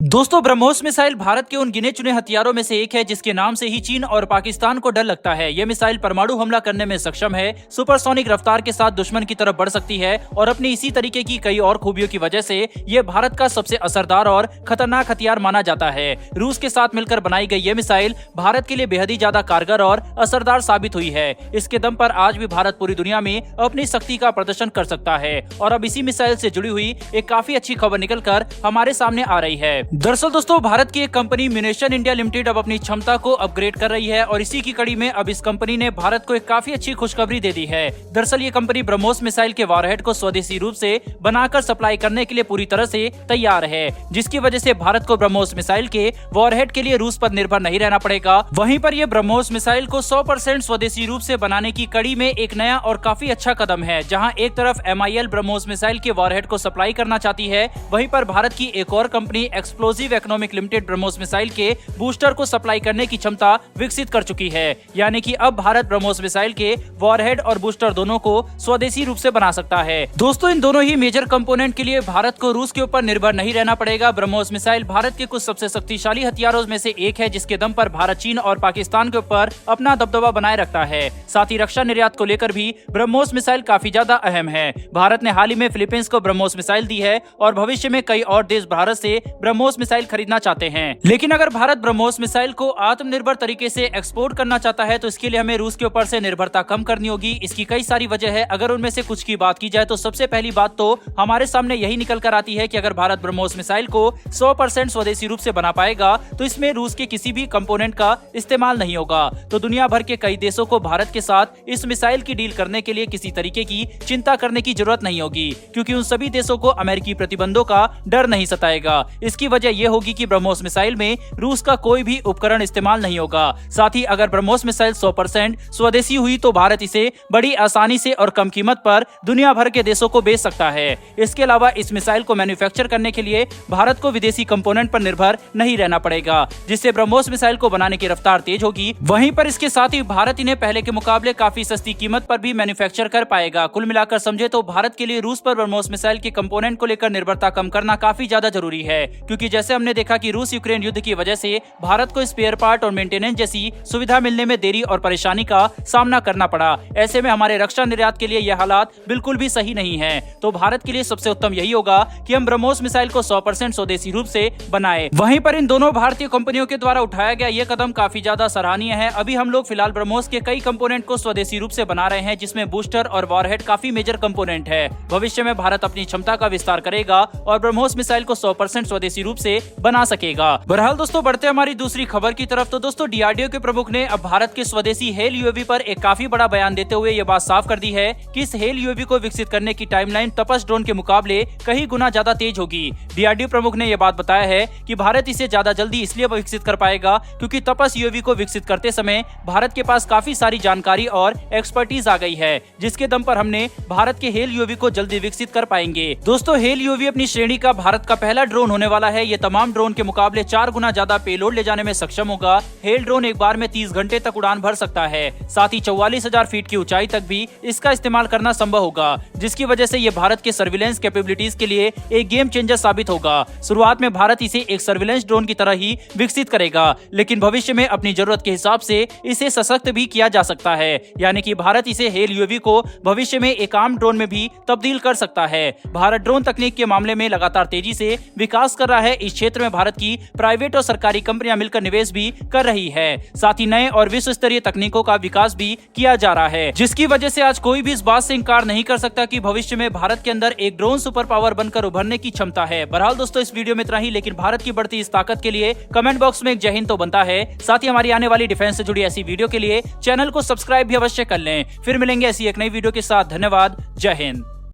दोस्तों, ब्रह्मोस मिसाइल भारत के उन गिने चुने हथियारों में से एक है जिसके नाम से ही चीन और पाकिस्तान को डर लगता है। ये मिसाइल परमाणु हमला करने में सक्षम है, सुपरसोनिक रफ्तार के साथ दुश्मन की तरफ बढ़ सकती है और अपनी इसी तरीके की कई और खूबियों की वजह से ये भारत का सबसे असरदार और खतरनाक हथियार माना जाता है। रूस के साथ मिलकर बनाई गई ये मिसाइल भारत के लिए बेहद ही ज्यादा कारगर और असरदार साबित हुई है। इसके दम पर आज भी भारत पूरी दुनिया में अपनी शक्ति का प्रदर्शन कर सकता है और अब इसी मिसाइल से जुड़ी हुई एक काफी अच्छी खबर निकल कर हमारे सामने आ रही है। दरअसल दोस्तों, भारत की एक कंपनी म्यूनिशन इंडिया लिमिटेड अब अपनी क्षमता को अपग्रेड कर रही है और इसी की कड़ी में अब इस कंपनी ने भारत को एक काफी अच्छी खुशखबरी दे दी है। दरअसल ये कंपनी ब्रह्मोस मिसाइल के वॉरहेड को स्वदेशी रूप से बनाकर सप्लाई करने के लिए पूरी तरह से तैयार है, जिसकी वजह से भारत को ब्रह्मोस मिसाइल के वॉरहेड के लिए रूस पर निर्भर नहीं रहना पड़ेगा। वहीं पर यह ब्रह्मोस मिसाइल को 100% स्वदेशी रूप से बनाने की कड़ी में एक नया और काफी अच्छा कदम है। जहां एक तरफ MIL ब्रह्मोस मिसाइल के वॉरहेड को सप्लाई करना चाहती है, वहीं पर भारत की एक और company explosive economic limited BrahMos missile के बूस्टर को सप्लाई करने की क्षमता विकसित कर चुकी है। यानी कि अब भारत ब्रह्मोस मिसाइल के वॉरहेड और बूस्टर दोनों को स्वदेशी रूप से बना सकता है। दोस्तों, इन दोनों ही मेजर कंपोनेंट के लिए भारत को रूस के ऊपर निर्भर नहीं रहना पड़ेगा। ब्रह्मोस मिसाइल भारत के कुछ सबसे शक्तिशाली हथियारों में से एक है, जिसके दम पर भारत चीन और पाकिस्तान के ऊपर अपना दबदबा बनाए रखता है। साथ ही रक्षा निर्यात को लेकर भी ब्रह्मोस मिसाइल काफी ज्यादा अहम है। भारत ने हाल ही में फिलीपींस को ब्रह्मोस मिसाइल दी है और भविष्य में कई और देश भारत से ब्रह्मोस मिसाइल खरीदना चाहते हैं। लेकिन अगर भारत ब्रह्मोस मिसाइल को आत्मनिर्भर तरीके से एक्सपोर्ट करना चाहता है तो इसके लिए हमें रूस के ऊपर से निर्भरता कम करनी होगी। इसकी कई सारी वजह है। अगर उनमें से कुछ की बात की जाए तो सबसे पहली बात तो हमारे सामने यही निकल कर आती है कि अगर भारत ब्रह्मोस मिसाइल को 100% स्वदेशी रूप से बना पाएगा तो इसमें रूस के किसी भी कंपोनेंट का इस्तेमाल नहीं होगा। तो दुनिया भर के कई देशों को भारत के साथ इस मिसाइल की डील करने के लिए किसी तरीके की चिंता करने की जरूरत नहीं होगी, क्योंकि उन सभी देशों को अमेरिकी प्रतिबंधों का डर नहीं सताएगा। इसकी वजह यह होगी कि ब्रह्मोस मिसाइल में रूस का कोई भी उपकरण इस्तेमाल नहीं होगा। साथ ही अगर ब्रह्मोस मिसाइल 100% स्वदेशी हुई तो भारत इसे बड़ी आसानी से और कम कीमत पर दुनिया भर के देशों को बेच सकता है। इसके अलावा इस मिसाइल को मैन्युफैक्चर करने के लिए भारत को विदेशी कंपोनेंट पर निर्भर नहीं रहना पड़ेगा, जिससे ब्रह्मोस मिसाइल को बनाने की रफ्तार तेज होगी। वहीं पर इसके साथ ही भारत इन्हें पहले के मुकाबले काफी सस्ती कीमत पर भी मैन्युफैक्चर कर पाएगा। कुल मिलाकर समझे तो भारत के लिए रूस पर ब्रह्मोस मिसाइल के कंपोनेंट को लेकर निर्भरता कम करना काफी ज्यादा जरूरी है, क्योंकि जैसे हमने देखा कि रूस यूक्रेन युद्ध की वजह से भारत को स्पेयर पार्ट और मेंटेनेंस जैसी सुविधा मिलने में देरी और परेशानी का सामना करना पड़ा। ऐसे में हमारे रक्षा निर्यात के लिए यह हालात बिल्कुल भी सही नहीं है। तो भारत के लिए सबसे उत्तम यही होगा कि हम ब्रह्मोस मिसाइल को 100% स्वदेशी रूप से बनाए। वहीं पर इन दोनों भारतीय कंपनियों के द्वारा उठाया गया यह कदम काफी ज्यादा सराहनीय है। अभी हम लोग फिलहाल ब्रह्मोस के कई कंपोनेंट को स्वदेशी रूप से बना रहे हैं, जिसमें बूस्टर और वॉरहेड काफी मेजर कंपोनेंट है। भविष्य में भारत अपनी क्षमता का विस्तार करेगा और ब्रह्मोस मिसाइल को 100% स्वदेशी रूप से बना सकेगा। बहरहाल दोस्तों, बढ़ते हमारी दूसरी खबर की तरफ। तो दोस्तों, DRDO के प्रमुख ने अब भारत के स्वदेशी हेल UAV पर एक काफी बड़ा बयान देते हुए ये बात साफ कर दी है कि इस हेल UAV को विकसित करने की टाइमलाइन तपस ड्रोन के मुकाबले कई गुना ज्यादा तेज होगी। DRDO प्रमुख ने यह बात बताया है कि भारत इसे ज्यादा जल्दी इसलिए विकसित कर पाएगा क्योंकि तपस UAV को विकसित करते समय भारत के पास काफी सारी जानकारी और एक्सपर्टीज आ गई है, जिसके दम पर हमने भारत के हेल UAV को जल्दी विकसित कर पाएंगे। दोस्तों, हेल UAV अपनी श्रेणी का भारत का पहला ड्रोन होने वाला है। ये तमाम ड्रोन के मुकाबले 4 गुना ज्यादा पेलोड ले जाने में सक्षम होगा। हेल ड्रोन एक बार में 30 घंटे तक उड़ान भर सकता है। साथ ही 44,000 फीट की ऊंचाई तक भी इसका इस्तेमाल करना संभव होगा, जिसकी वजह से ये भारत के सर्विलेंस कैपेबिलिटीज के लिए एक गेम चेंजर साबित होगा। शुरुआत में भारत इसे एक सर्विलेंस ड्रोन की तरह ही विकसित करेगा, लेकिन भविष्य में अपनी जरूरत के हिसाब से इसे सशक्त भी किया जा सकता है। यानी कि भारत इसे हेल UAV को भविष्य में एक आम ड्रोन में भी तब्दील कर सकता है। भारत ड्रोन तकनीक के मामले में लगातार तेजी से विकास कर रहा है। इस क्षेत्र में भारत की प्राइवेट और सरकारी कंपनियां मिलकर निवेश भी कर रही है। साथ ही नए और विश्व स्तरीय तकनीकों का विकास भी किया जा रहा है, जिसकी वजह से आज कोई भी इस बात से इंकार नहीं कर सकता कि भविष्य में भारत के अंदर एक ड्रोन सुपर पावर बनकर उभरने की क्षमता है। बहरहाल दोस्तों, इस वीडियो में इतना ही, लेकिन भारत की बढ़ती इस ताकत के लिए कमेंट बॉक्स में एक जय हिंद तो बनता है। साथ ही हमारी आने वाली डिफेंस से जुड़ी ऐसी वीडियो के लिए चैनल को सब्सक्राइब भी अवश्य कर लें। फिर मिलेंगे ऐसी एक नई वीडियो के साथ। धन्यवाद। जय हिंद।